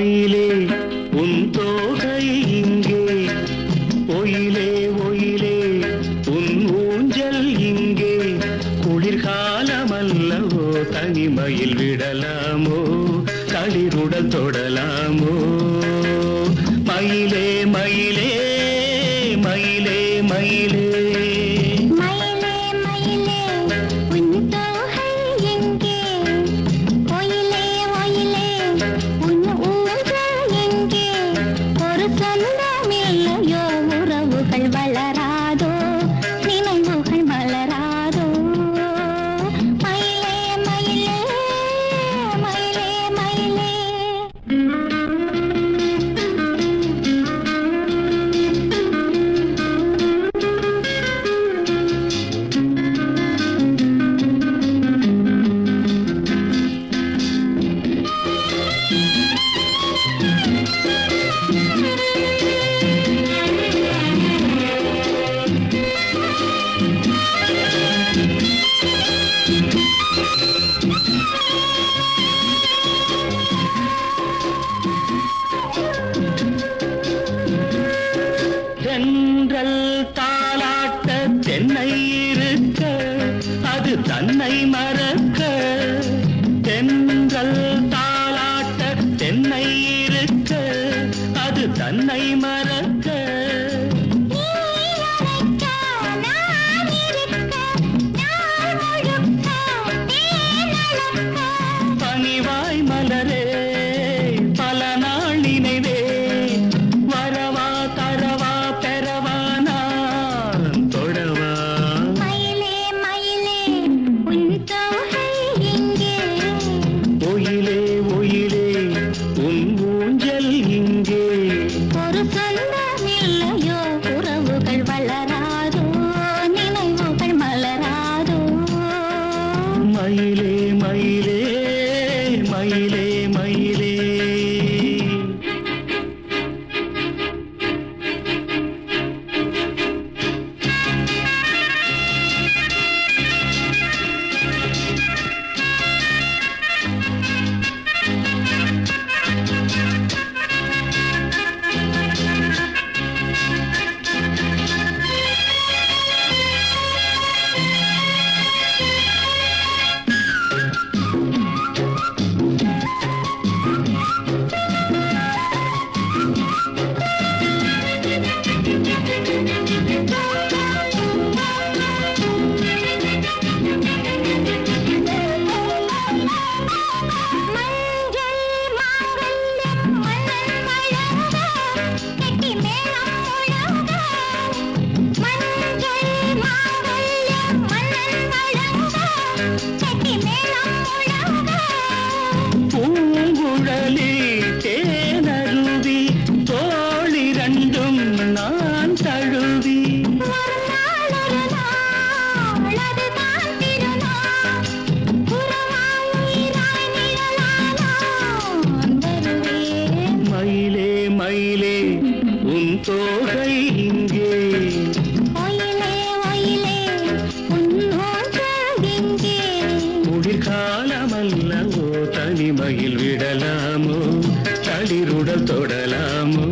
மயிலே உன் தோகை இங்கே, ஒயிலே ஒயிலே உன் ஊஞ்சல் இங்கே. குளிர்காலமல்லவோ தனிமையில் விடலாமோ, களிருடல் தொடலாமோ. மயிலே மயிலே மயிலே மயிலே தென்றல் தாலாட்ட தென்னை இருக்க, அது தன்னை மறக்க. தென்றல் தாலாட்ட தென்னை இருக்க, அது தன்னை மறக்க. பனிவாய் மலரே பல நாள் நினைவே, வரவா தரவா பெறவா நான் தொடவா. மயிலே மயிலே உன் தோகை இங்கே, ஒயிலே ஒயிலே உன் ஊஞ்சல் இங்கே. ஒரு சொந்தம் இல்லையோ உறவுகள் வளராதோ, நினைவுகள் மலராதோ. மயிலே மயிலே மயிலே மயிலே. பூங்குழலி தேனருவி தோளிரண்டும் நான் தழுவி. மயிலே மயிலே உன் தோகை இங்கே, ஒயிலே ஒயிலே உன் ஊஞ்சல் இங்கே. குளிர்காலமல்லவோ தனிமையில் விடலாமோ, களிருடல் தொடலாமோ.